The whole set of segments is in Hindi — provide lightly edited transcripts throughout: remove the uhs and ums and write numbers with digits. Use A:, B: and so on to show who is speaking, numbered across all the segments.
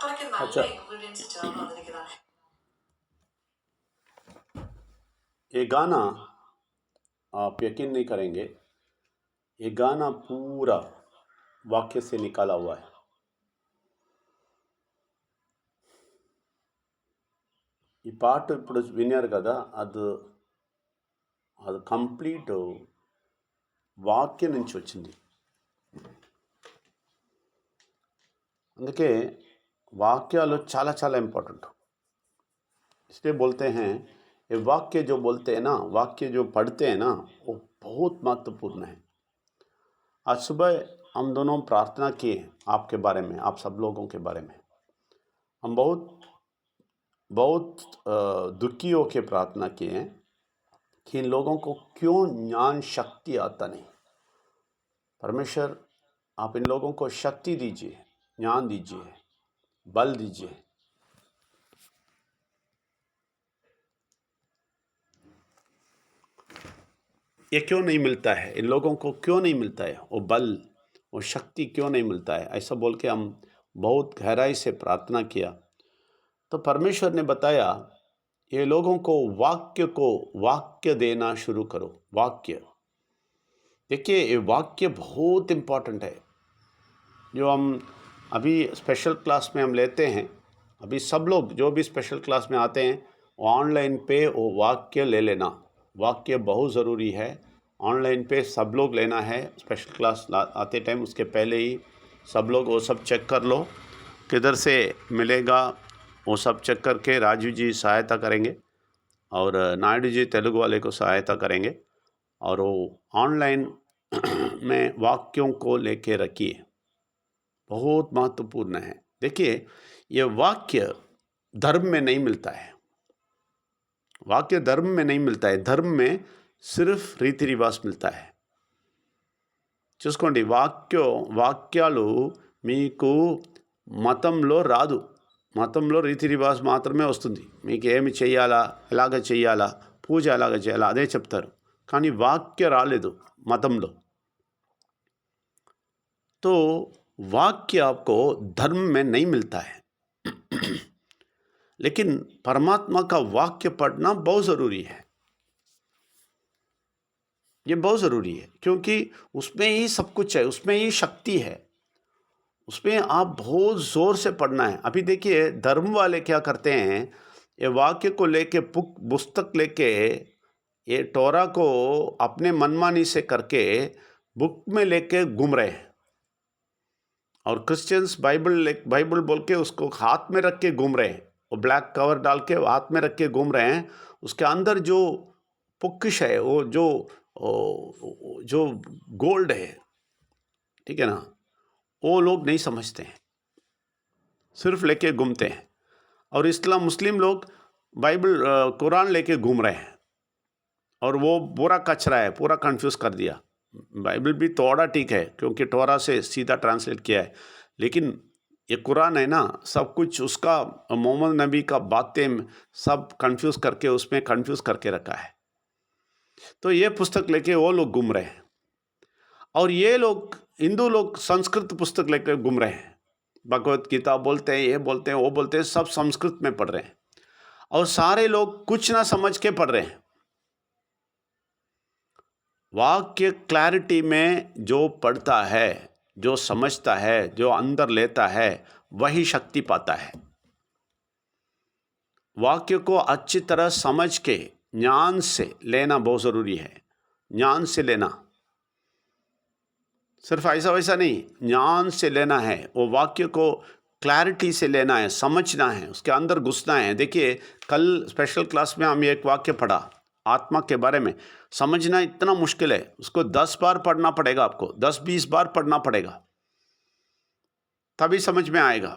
A: അത്രയ്ക്ക് നല്ല
B: अच्छा,
A: ഇൻഗ്രീഡിയൻസ് ചേർന്ന് വന്നിരിക്കുന്നതാണ്.
B: ये गाना आप यकीन नहीं करेंगे, ये गाना पूरा वाक्य से निकाला हुआ है. ఈ పాట ఇప్పుడు విన్నారు కదా, అది అది కంప్లీట్ వాక్యం నుంచి వచ్చింది. అందుకే వాక్యాలు చాలా చాలా ఇంపార్టెంట్. इसलिए बोलते हैं ये वाक्य जो बोलते हैं ना, वाक्य जो पढ़ते हैं ना, वो बहुत महत्वपूर्ण है. आज सुबह हम दोनों प्रार्थना किए आपके बारे में, आप सब लोगों के बारे में. हम बहुत दुखी होकर प्रार्थना किए हैं कि इन लोगों को क्यों ज्ञान शक्ति आता नहीं. परमेश्वर आप इन लोगों को शक्ति दीजिए, ज्ञान दीजिए, बल दीजिए. ये क्यों नहीं मिलता है, इन लोगों को क्यों नहीं मिलता है वो बल, वो शक्ति क्यों नहीं मिलता है, ऐसा बोल के हम बहुत गहराई से प्रार्थना किया. तो परमेश्वर ने बताया ये लोगों को वाक्य देना शुरू करो. वाक्य, देखिए ये वाक्य बहुत इम्पोर्टेंट है. जो हम अभी स्पेशल क्लास में हम लेते हैं, अभी सब लोग जो भी स्पेशल क्लास में आते हैं वो ऑनलाइन पे वो वाक्य ले लेना. वाक्य बहुत ज़रूरी है, ऑनलाइन पे सब लोग लेना है. स्पेशल क्लास आते टाइम उसके पहले ही सब लोग वो सब चेक कर लो, किधर से मिलेगा वो सब चेक करके राजू जी सहायता करेंगे और नायडू जी तेलुगु वाले को सहायता करेंगे. और वो ऑनलाइन में वाक्यों को लेके रखिए, बहुत महत्वपूर्ण है. देखिए ये वाक्य धर्म में नहीं मिलता है, वाक्य धर्म में नहीं मिलता है. धर्म में सिर्फ रीति रिवाज मिलता है. చూసుకోండి, వాక్యాలు మీకు మతంలో రాదు. మతంలో రీతి రివాజ్ మాత్రమే వస్తుంది. మీకు ఏమి చేయాలా, ఎలాగ చేయాలా, పూజ ఎలాగ చేయాలా అదే చెప్తారు. కానీ వాక్య రాలేదు మతంలో. तो वाक्य आपको धर्म में नहीं मिलता है. लेकिन परमात्मा का वाक्य पढ़ना बहुत ज़रूरी है. ये बहुत ज़रूरी है क्योंकि उसमें ही सब कुछ है, उसमें ही शक्ति है. उसमें आप बहुत ज़ोर से पढ़ना है. अभी देखिए धर्म वाले क्या करते हैं, ये वाक्य को लेके पुस्तक लेके ये टोरा को अपने मनमानी से करके बुक में लेके घूम रहे हैं. और क्रिश्चियंस बाइबल बोल के उसको हाथ में रख के घूम रहे हैं. वो ब्लैक कवर डाल के हाथ में रख के घूम रहे हैं. उसके अंदर जो पुक्किश है, वो जो गोल्ड है, ठीक है ना, वो लोग नहीं समझते हैं, सिर्फ लेके घूमते हैं. और मुस्लिम लोग बाइबल कुरान लेके घूम रहे हैं और वो पूरा कचरा है, पूरा कंफ्यूज कर दिया. बाइबल भी थोड़ा ठीक है क्योंकि टोरा से सीधा ट्रांसलेट किया है, लेकिन ये कुरान है ना, सब कुछ उसका मोहम्मद नबी का बातें सब कंफ्यूज करके उसमें कंफ्यूज करके रखा है. तो ये पुस्तक लेके वो लोग घूम रहे हैं. और ये लोग हिंदू लोग संस्कृत पुस्तक लेकर घूम रहे हैं. भगवत गीता बोलते हैं, ये बोलते हैं, वो बोलते हैं, सब संस्कृत में पढ़ रहे हैं. और सारे लोग कुछ ना समझ के पढ़ रहे हैं. वाक्य क्लैरिटी में जो पढ़ता है, जो समझता है, जो अंदर लेता है, वही शक्ति पाता है. वाक्य को अच्छी तरह समझ के ज्ञान से लेना बहुत ज़रूरी है. ज्ञान से लेना, सिर्फ ऐसा वैसा नहीं, ज्ञान से लेना है. वो वाक्य को क्लैरिटी से लेना है, समझना है, उसके अंदर घुसना है. देखिए कल स्पेशल क्लास में हम एक वाक्य पढ़ा आत्मा के बारे में. समझना इतना मुश्किल है, उसको 10 बार पढ़ना पड़ेगा, आपको 10-20 बार पढ़ना पड़ेगा, तभी समझ में आएगा.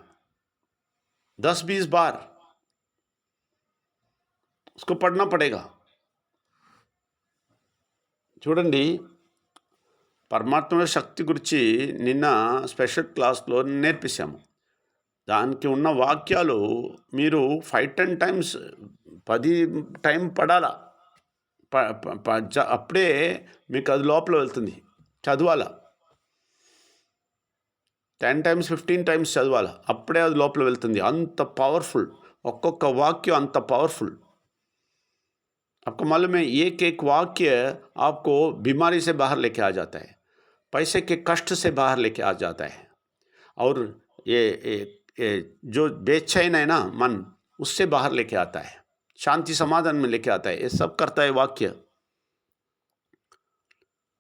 B: 10-20 बार उसको पढ़ना पड़ेगा. చూడండి, పరమాత్మ శక్తి గురించి నిన్న స్పెషల్ క్లాస్లో నేర్పించాము. దానికి ఉన్న వాక్యాలు మీరు 5-10 టైమ్స్ 10 టైం పడాలా. అప్పుడే మీకు అది లోపల వెళ్తుంది, చదవాలా. 10 టైమ్స్ 15 టైమ్స్ చదవాలి, అప్పుడే అది లోపల వెళ్తుంది. అంత పవర్ఫుల్, ఒక్కొక్క వాక్యం అంత పవర్फुल. आपको मालूम है एक एक वाक्य आपको बीमारी से बाहर लेके आ जाता है, पैसे के कष्ट से बाहर लेके आ जाता है, और ये जो बेचैन है ना मन, उससे बाहर लेके आता है, शांति समाधान में लेके आता है. ये सब करता है वाक्य.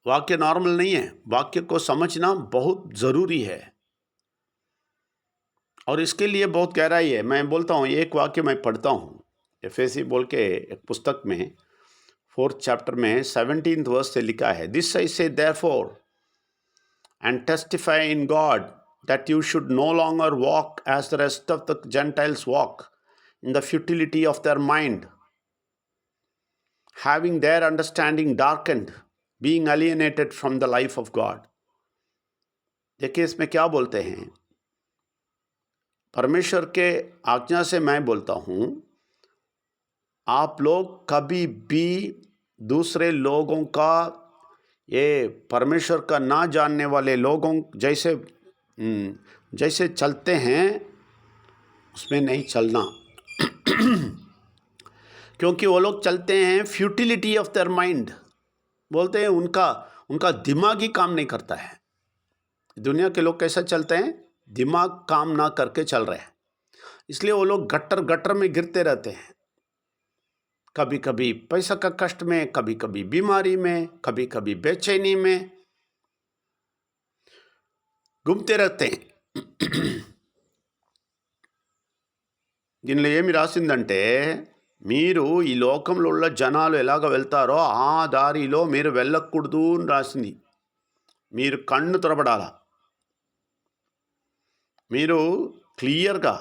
B: वाक्य नॉर्मल नहीं है, वाक्य को समझना बहुत ज़रूरी है और इसके लिए बहुत गहराई है. मैं बोलता हूँ, एक वाक्य मैं पढ़ता हूँ, एफएसी बोल के एक पुस्तक में 4th चैप्टर में 17th वर्स से लिखा है, दिस आई से therefore and testify in God that you should no longer walk as the rest of the Gentiles walk, in the futility of their mind, having their understanding darkened, being alienated from the life of God. देखिए इसमें क्या बोलते हैं, परमेश्वर के आज्ञा से मैं बोलता हूँ, आप लोग कभी भी दूसरे लोगों का, ये परमेश्वर का ना जानने वाले लोगों जैसे चलते हैं उसमें नहीं चलना. क्योंकि वो लोग चलते हैं फ्यूटिलिटी ऑफ देयर माइंड, बोलते हैं उनका दिमाग ही काम नहीं करता है. दुनिया के लोग कैसा चलते हैं, दिमाग काम ना करके चल रहे हैं, इसलिए वो लोग गटर में गिरते रहते हैं. कभी कभी पैसा का कष्ट में, कभी कभी बीमारी में, कभी कभी बेचैनी में घूमते रहते हैं. దీనిలో ఏమి రాసిందంటే, మీరు ఈ లోకంలో ఉన్న జనాలు ఎలాగ వెళ్తారో ఆ దారిలో మీరు వెళ్ళకూడదు అని రాసింది. మీరు కన్ను తెరవడాలా, మీరు క్లియర్గా,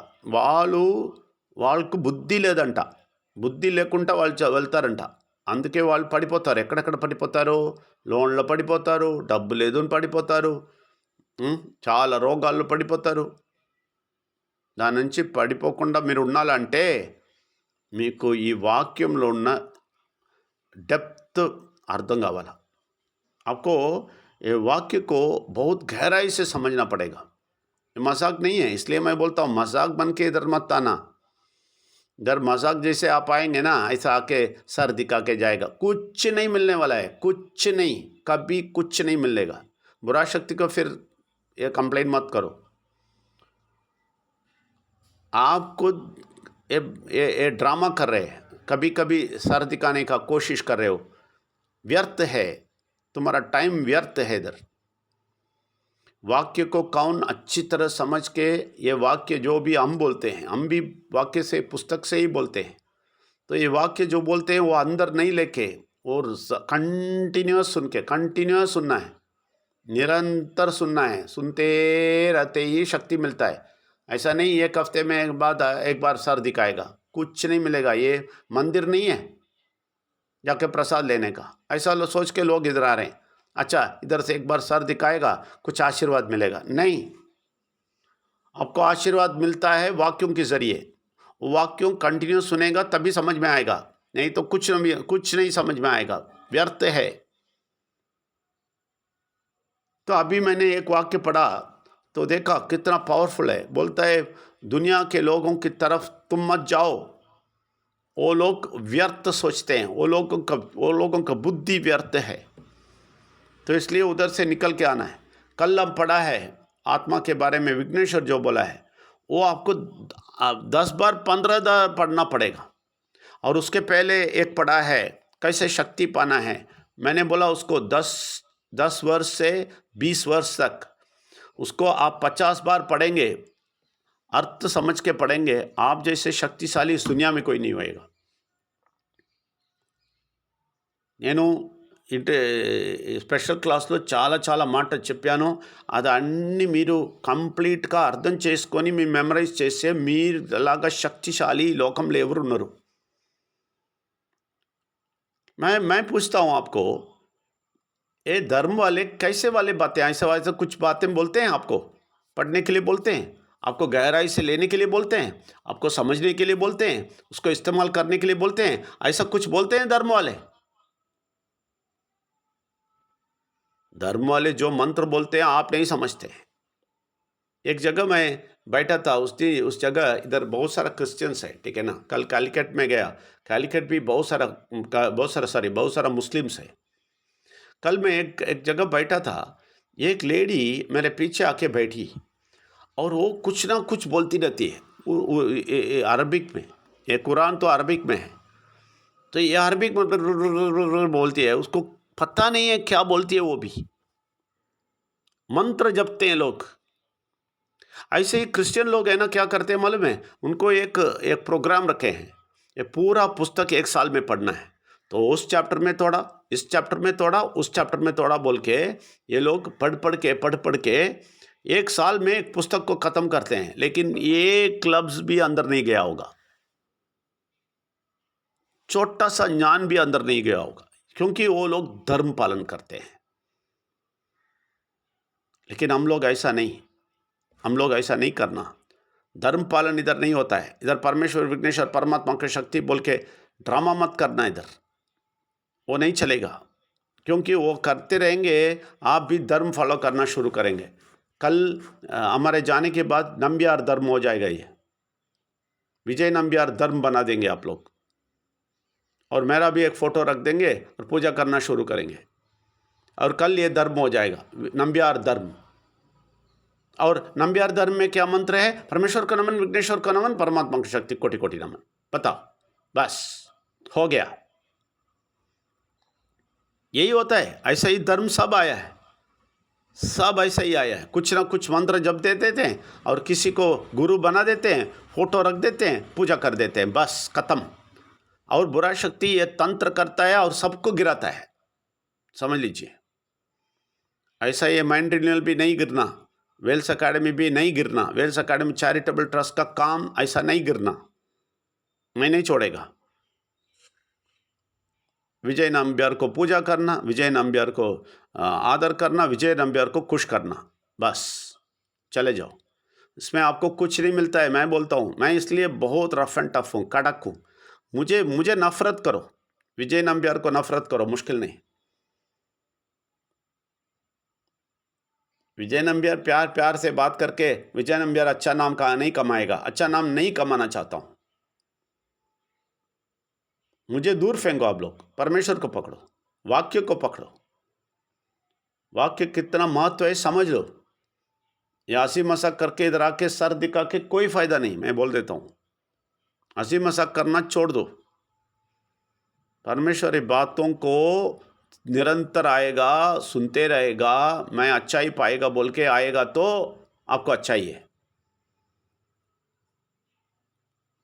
B: వాళ్ళకు బుద్ధి లేదంట, బుద్ధి లేకుండా వాళ్ళు వెళ్తారంట, అందుకే వాళ్ళు పడిపోతారు. ఎక్కడెక్కడ పడిపోతారు, లోన్లో పడిపోతారు, డబ్బు లేదు అని పడిపోతారు, చాలా రోగాల్లో పడిపోతారు. దాని నుంచి పడిపోకుండా మీరు ఉండాలంటే మీకు ఈ వాక్యంలో ఉన్న डेप्थ అర్థం కావాలా. आपको ये वाक्य को बहुत गहराई से समझना पड़ेगा. मजाक नहीं है, इसलिए मैं बोलता हूँ मजाक बन के इधर मत आना. इधर मजाक जैसे आप आएंगे ना, ऐसा आके सर दिखा के जाएगा, कुछ नहीं मिलने वाला है, कुछ नहीं, कभी कुछ नहीं मिलेगा. बुरा शक्ति को फिर ये कंप्लेन मत करो. आपको ये ड्रामा कर रहे हैं, कभी कभी सर दिखाने का कोशिश कर रहे हो, व्यर्थ है, तुम्हारा टाइम व्यर्थ है. इधर वाक्य को कौन अच्छी तरह समझ के, ये वाक्य जो भी हम बोलते हैं, हम भी वाक्य से, पुस्तक से ही बोलते हैं, तो ये वाक्य जो बोलते हैं वो अंदर नहीं लेके और कंटिन्यूस सुनना है, निरंतर सुनना है, सुनते रहते ही शक्ति मिलता है. ऐसा नहीं एक हफ्ते में एक बार सर दिखाएगा, कुछ नहीं मिलेगा. ये मंदिर नहीं है जाके प्रसाद लेने का, ऐसा सोच के लोग इधर आ रहे हैं. अच्छा इधर से एक बार सर दिखाएगा, कुछ आशीर्वाद मिलेगा, नहीं. आपको आशीर्वाद मिलता है वाक्यों के जरिए. वाक्यों कंटिन्यू सुनेगा तभी समझ में आएगा, नहीं तो कुछ नहीं समझ में आएगा, व्यर्थ है. तो अभी मैंने एक वाक्य पढ़ा तो देखा कितना पावरफुल है. बोलता है दुनिया के लोगों की तरफ तुम मत जाओ, वो लोग व्यर्थ सोचते हैं, वो लोगों का बुद्धि व्यर्थ है, तो इसलिए उधर से निकल के आना है. कल हम पढ़ा है आत्मा के बारे में, विघ्नेश्वर जो बोला है वो आपको 10 बार 15 बार पढ़ना पड़ेगा. और उसके पहले एक पढ़ा है कैसे शक्ति पाना है, मैंने बोला उसको 10 वर्ष से 20 वर्ष तक उसको आप 50 बार पढ़ेंगे, अर्थ समझ के पढ़ेंगे, आप जैसे शक्तिशाली इस दुनिया में कोई नहीं होएगा. నేను స్పెషల్ క్లాస్లో చాలా మాట చెప్పాను, అది అన్నీ మీరు కంప్లీట్గా అర్థం చేసుకొని మీ మెమరైజ్ చేస్తే మీరు అలాగా శక్తిశాలి లోకంలో ఎవరు ఉన్నారు. मैं पूछता हूँ आपको, ये धर्म वाले कैसे वाले बातें, ऐसे कुछ बातें बोलते हैं, आपको पढ़ने के लिए बोलते हैं, आपको गहराई से लेने के लिए बोलते हैं, आपको समझने के लिए बोलते हैं, उसको इस्तेमाल करने के लिए बोलते हैं, ऐसा कुछ बोलते हैं धर्म वाले. धर्म वाले जो मंत्र बोलते हैं आप नहीं समझते हैं. एक जगह मैं बैठा था, उस जगह इधर बहुत सारा क्रिश्चियंस है, ठीक है ना। कल कैलिकट में गया, कैलिकट भी बहुत सारा मुस्लिम्स है। कल मैं एक जगह बैठा था, एक लेडी मेरे पीछे आके बैठी और वो कुछ ना कुछ बोलती रहती है अरबिक में। ये कुरान तो अरबिक में है, तो ये अरबिक में बोलती है, उसको पता नहीं है क्या बोलती है, वो भी मंत्र जपते हैं लोग। ऐसे ही क्रिश्चियन लोग है ना, क्या करते हैं मालूम है, उनको एक एक प्रोग्राम रखे हैं, ये पूरा पुस्तक 1 साल में पढ़ना है। तो उस चैप्टर में थोड़ा, इस चैप्टर में थोड़ा, उस चैप्टर में थोड़ा बोल के ये लोग पढ़ के 1 साल में एक पुस्तक को खत्म करते हैं। लेकिन ये क्लब्स भी अंदर नहीं गया होगा, छोटा सा ज्ञान भी अंदर नहीं गया होगा, क्योंकि वो लोग धर्म पालन करते हैं। लेकिन हम लोग ऐसा नहीं, हम लोग ऐसा नहीं करना। धर्म पालन इधर नहीं होता है। इधर परमेश्वर, विघ्नेश्वर, परमात्मा की शक्ति बोल के ड्रामा मत करना इधर, वो नहीं चलेगा। क्योंकि वो करते रहेंगे, आप भी धर्म फॉलो करना शुरू करेंगे। कल हमारे जाने के बाद नंबियार धर्म हो जाएगा, ये विजय नंबियार धर्म बना देंगे आप लोग, और मेरा भी एक फ़ोटो रख देंगे और पूजा करना शुरू करेंगे, और कल ये धर्म हो जाएगा, नंबियार धर्म। और नंबियार धर्म में क्या मंत्र है? परमेश्वर का नमन, विघ्नेश्वर का नमन, परमात्मा की शक्ति, कोटि कोटि नमन। बताओ, बस हो गया। यही होता है, ऐसा ही धर्म सब आया है, सब ऐसा ही आया है। कुछ ना कुछ मंत्र जप देते थे और किसी को गुरु बना देते हैं, फोटो रख देते हैं, पूजा कर देते हैं, बस खत्म। और बुरा शक्ति ये तंत्र करता है और सबको गिराता है, समझ लीजिए। ऐसा ये माइंड रिन्यूअल भी नहीं गिरना, वेल्स अकेडमी भी नहीं गिरना, वेल्स अकेडमी चैरिटेबल ट्रस्ट का काम ऐसा नहीं गिरना, मैं नहीं छोड़ेगा। विजय नंबियार को पूजा करना, विजय नंबियार को आदर करना, विजय नंबियार को खुश करना, बस चले जाओ। इसमें आपको कुछ नहीं मिलता है। मैं बोलता हूँ, मैं इसलिए बहुत रफ एंड टफ हूँ, कड़क हूँ। मुझे नफरत करो, विजय नंबियार को नफरत करो, मुश्किल नहीं। विजय नंबियार प्यार प्यार से बात करके विजय नंबियार अच्छा नाम का नहीं कमाएगा, अच्छा नाम नहीं कमाना चाहता हूँ। मुझे दूर फेंको आप लोग, परमेश्वर को पकड़ो, वाक्य को पकड़ो। वाक्य कितना महत्व है समझ लो। ये हंसी मजाक करके इधर आके सर दिखा के कोई फायदा नहीं, मैं बोल देता हूँ। हंसी मजाक करना छोड़ दो। परमेश्वरी बातों को निरंतर आएगा, सुनते रहेगा, मैं अच्छा ही पाएगा बोल के आएगा तो आपको अच्छा ही है।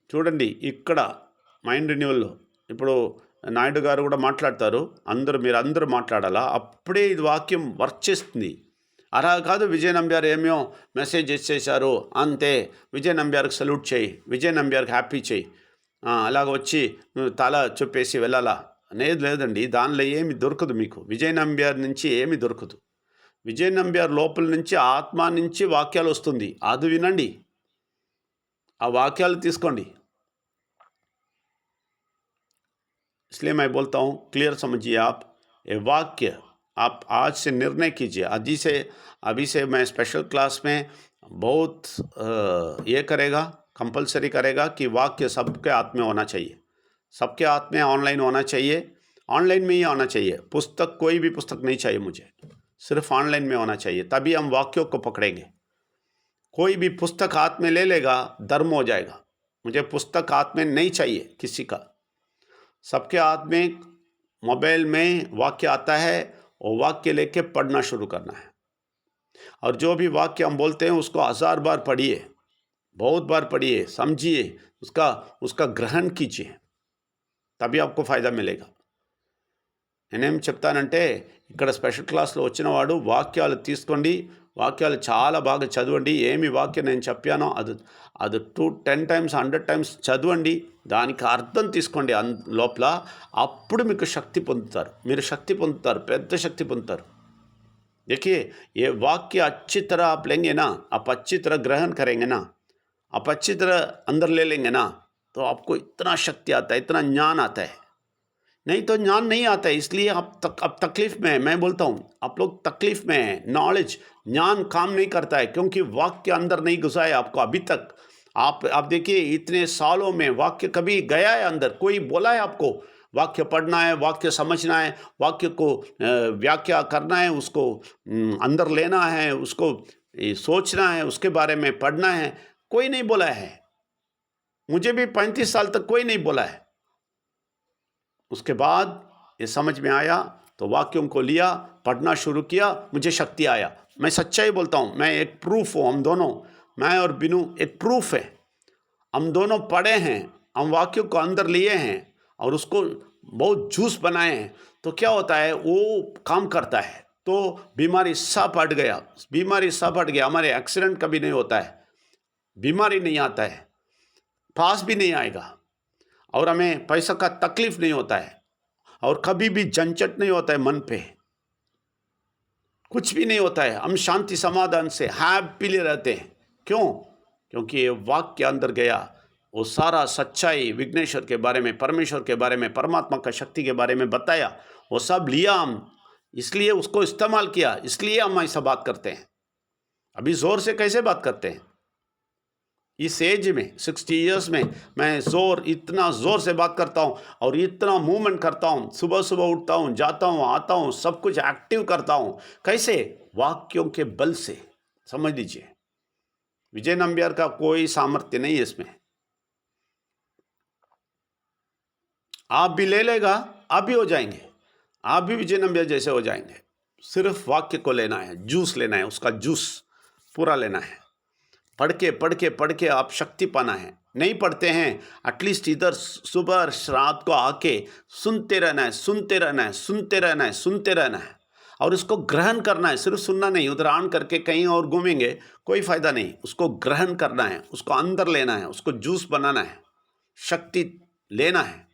B: చూడండి ఇక్కడ మైండ్ రెన్యూవల్లో ఇప్పుడు నాయుడు గారు కూడా మాట్లాడతారు, మీరందరూ మాట్లాడాలా, అప్పుడే ఇది వాక్యం వర్క్ చేస్తుంది. అలా కాదు విజయ నంబ్యార్ ఏమో మెసేజ్ ఇచ్చేశారు అంతే, విజయ నంబ్యార్కి సల్యూట్ చేయి, విజయ నంబ్యార్కి హ్యాపీ చేయి, అలాగ వచ్చి నువ్వు తల చూపేసి వెళ్ళాలా అనేది లేదండి. దానిలో ఏమి దొరకదు మీకు, విజయ నంబ్యార్ నుంచి ఏమి దొరకదు. విజయ నంబ్యార్ లోపల నుంచి, ఆత్మ నుంచి వాక్యాలు వస్తుంది, అది వినండి, ఆ వాక్యాలు తీసుకోండి. इसलिए मैं बोलता हूँ, क्लियर समझिए आप ये वाक्य, आप आज से निर्णय कीजिए। अभी से मैं स्पेशल क्लास में बहुत ये करेगा, कंपलसरी करेगा कि वाक्य सबके हाथ में होना चाहिए, सबके हाथ में ऑनलाइन होना चाहिए, ऑनलाइन में ही होना चाहिए। पुस्तक, कोई भी पुस्तक नहीं चाहिए मुझे, सिर्फ ऑनलाइन में होना चाहिए, तभी हम वाक्यों को पकड़ेंगे। कोई भी पुस्तक हाथ में ले लेगा, धर्म हो जाएगा। मुझे पुस्तक हाथ में नहीं चाहिए किसी का, सबके हाथ में मोबाइल में वाक्य आता है, वो वाक्य लेके पढ़ना शुरू करना है। और जो भी वाक्य हम बोलते हैं उसको 1000 बार पढ़िए, बहुत बार पढ़िए, समझिए, उसका ग्रहण कीजिए, तभी आपको फ़ायदा मिलेगा। నేనేం చెప్తానంటే, ఇక్కడ స్పెషల్ క్లాస్లో వచ్చిన వాడు వాక్యాలు తీసుకోండి, వాక్యాలు చాలా బాగా చదవండి. ఏమి వాక్యం నేను చెప్పానో అది 10 టైమ్స్ 100 టైమ్స్ చదవండి, దానికి అర్థం తీసుకోండి లోపల. అప్పుడు మీకు శక్తి పొందుతారు, మీరు శక్తి పొందుతారు, పెద్ద శక్తి పొందుతారు. देखिए, ये वाक्य अच्छी तरह आप लेंगे ना, आप अच्छी तरह ग्रहण करेंगे ना, आप अच्छी तरह अंदर ले लेंगे ना, तो आपको इतना शक्ति आता है, इतना ज्ञान आता है. नहीं तो ज्ञान नहीं आता है, इसलिए अब तकलीफ में है। मैं बोलता हूँ आप लोग तकलीफ में हैं। नॉलेज, ज्ञान काम नहीं करता है क्योंकि वाक्य अंदर नहीं घुसा है आपको अभी तक। आप देखिए इतने सालों में वाक्य कभी गया है अंदर? कोई बोला है आपको वाक्य पढ़ना है, वाक्य समझना है, वाक्य को व्याख्या करना है, उसको अंदर लेना है, उसको सोचना है, उसके बारे में पढ़ना है? कोई नहीं बोला है। मुझे भी 35 साल तक कोई नहीं बोला है। उसके बाद ये समझ में आया तो वाक्यों को लिया, पढ़ना शुरू किया, मुझे शक्ति आया। मैं सच्चाई बोलता हूँ, मैं एक प्रूफ हूँ। हम दोनों, मैं और बिनू एक प्रूफ है। हम दोनों पढ़े हैं, हम वाक्यों को अंदर लिए हैं और उसको बहुत जूस बनाए हैं। तो क्या होता है, वो काम करता है। तो बीमारी सब हट गया, बीमारी सब हट गया। हमारे एक्सीडेंट कभी नहीं होता है, बीमारी नहीं आता है, पास भी नहीं आएगा, और हमें पैसा का तकलीफ नहीं होता है, और कभी भी झंझट नहीं होता है मन पे, कुछ भी नहीं होता है। हम शांति समाधान से हैप्पीली रहते हैं। क्यों? क्योंकि ये वाक्य अंदर गया, वो सारा सच्चाई विघ्नेश्वर के बारे में, परमेश्वर के बारे में, परमात्मा का शक्ति के बारे में बताया। वो सब लिया हम, इसलिए उसको इस्तेमाल किया, इसलिए हम ऐसा बात करते हैं। अभी जोर से कैसे बात करते हैं? इस एज में 60 इयर्स में मैं इतना ज़ोर से बात करता हूँ और इतना मूवमेंट करता हूँ। सुबह सुबह उठता हूँ, जाता हूँ, आता हूँ, सब कुछ एक्टिव करता हूँ। कैसे? वाक्यों के बल से। समझ लीजिए, विजय नंबियार का कोई सामर्थ्य नहीं है इसमें। आप भी ले लेगा, आप भी हो जाएंगे, आप भी विजय नंबियार जैसे हो जाएंगे। सिर्फ वाक्य को लेना है, जूस लेना है, उसका जूस पूरा लेना है। पढ़ के आप शक्ति पाना है। नहीं पढ़ते हैं, एटलीस्ट इधर सुबह रात को आके सुनते रहना है, सुनते रहना है, सुनते रहना है, सुनते रहना है, और उसको ग्रहण करना है। सिर्फ सुनना नहीं, उधर ऑन करके कहीं और घूमेंगे कोई फायदा नहीं। उसको ग्रहण करना है, उसको अंदर लेना है, उसको जूस बनाना है, शक्ति लेना है।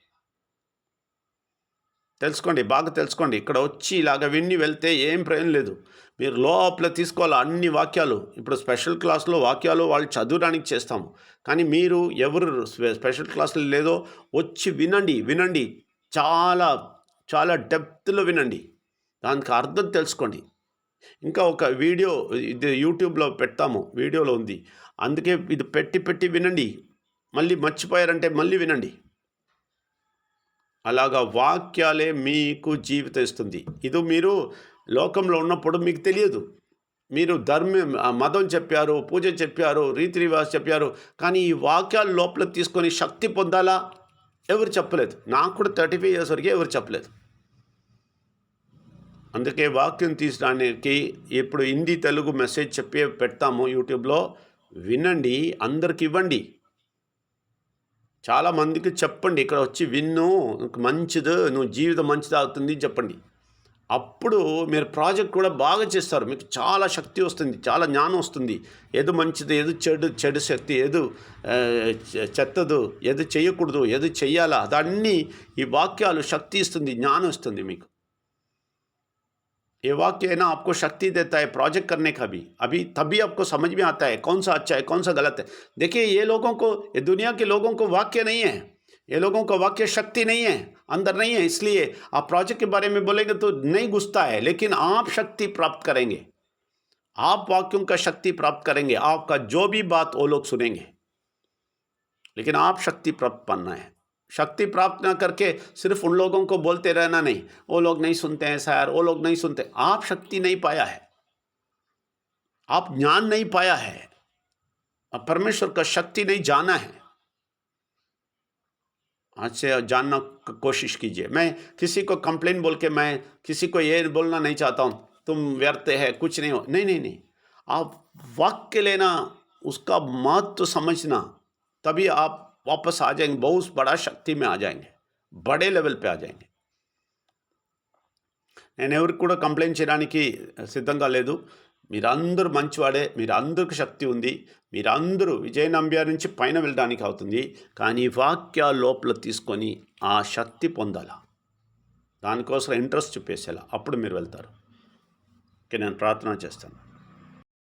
B: తెలుసుకోండి, బాగా తెలుసుకోండి. ఇక్కడ వచ్చి ఇలాగ విన్ని వెళ్తే ఏం ప్రయోజనం లేదు. మీరు లోపల తీసుకోవాలి అన్ని వాక్యాలు. ఇప్పుడు స్పెషల్ క్లాస్లో వాక్యాలు వాళ్ళు చదవడానికి చేస్తాము, కానీ మీరు ఎవరు స్పెషల్ క్లాసులు లేదో వచ్చి వినండి. చాలా చాలా డెప్త్లో వినండి, దానికి అర్థం తెలుసుకోండి. ఇంకా ఒక వీడియో ఇది యూట్యూబ్లో పెడతాము, వీడియోలో ఉంది, అందుకే ఇది పెట్టి వినండి. మళ్ళీ మర్చిపోయారంటే మళ్ళీ వినండి. అలాగా వాక్యాలే మీకు జీవితం ఇస్తుంది. ఇది మీరు లోకంలో ఉన్నప్పుడు మీకు తెలియదు. మీరు మతం చెప్పారు, పూజ చెప్పారు, రీతి రివాజ్ చెప్పారు, కానీ ఈ వాక్యాలు లోపల తీసుకొని శక్తి పొందాలా? ఎవరు చెప్పలేదు. నాకు కూడా 35 ఇయర్స్ వరకే ఎవరు చెప్పలేదు. అందుకే వాక్యం తీసడానికి ఇప్పుడు హిందీ తెలుగు మెసేజ్ పెడతాము యూట్యూబ్లో. వినండి, అందరికి ఇవ్వండి. చాలామందికి చెప్పండి, ఇక్కడ వచ్చి విన్ను, మంచిది, నువ్వు జీవితం మంచిది అవుతుంది చెప్పండి. అప్పుడు మీరు ప్రాజెక్ట్ కూడా బాగా చేస్తారు. మీకు చాలా శక్తి వస్తుంది, చాలా జ్ఞానం వస్తుంది. ఏది మంచిది, ఏది చెడు శక్తి, ఏది చెత్తదు, ఏది చేయకూడదు, ఏది చెయ్యాలా, అదన్నీ ఈ వాక్యాలు శక్తి ఇస్తుంది, జ్ఞానం ఇస్తుంది మీకు. ये वाक्य है ना, आपको शक्ति देता है प्रोजेक्ट करने का भी। अभी तभी आपको समझ में आता है कौन सा अच्छा है, कौन सा गलत है। देखिए ये लोगों को, ये दुनिया के लोगों को वाक्य नहीं है, ये लोगों को वाक्य शक्ति नहीं है, अंदर नहीं है, इसलिए आप प्रोजेक्ट के बारे में बोलेंगे तो नहीं घुसता है। लेकिन आप शक्ति प्राप्त करेंगे, आप वाक्यों का शक्ति प्राप्त करेंगे, आपका जो भी बात वो लोग सुनेंगे, लेकिन आप शक्ति प्राप्त करना है। शक्ति प्राप्त ना करके सिर्फ उन लोगों को बोलते रहना नहीं, वो लोग नहीं सुनते हैं सर, वो लोग नहीं सुनते। आप शक्ति नहीं पाया है, आप ज्ञान नहीं पाया है, आप परमेश्वर का शक्ति नहीं जाना है। आज से जानना कोशिश कीजिए। मैं किसी को कंप्लेन बोल के मैं किसी को ये बोलना नहीं चाहता हूँ तुम व्यर्थ है, कुछ नहीं हो, नहीं। आप वाक्य लेना, उसका महत्व समझना, तभी आप वापस आ जाएंगे, बहुत बड़ा शक्ति में आ जाएंगे, बड़े लेवल पे आ जाएंगे। నేను ఎవరికి కూడా కంప్లైంట్ చేయడానికి సిద్ధంగా లేదు. మీరందరూ మంచివాడే, మీరందరికి శక్తి ఉంది, మీరందరూ విజయ నంబ్యార్ నుంచి పైన వెళ్ళడానికి అవుతుంది. కానీ వాక్యాల లోపల తీసుకొని ఆ శక్తి పొందాలా, దానికోసం ఇంట్రెస్ట్ చూపేసేలా, అప్పుడు మీరు వెళ్తారు. ఓకే, నేను ప్రార్థన చేస్తాను.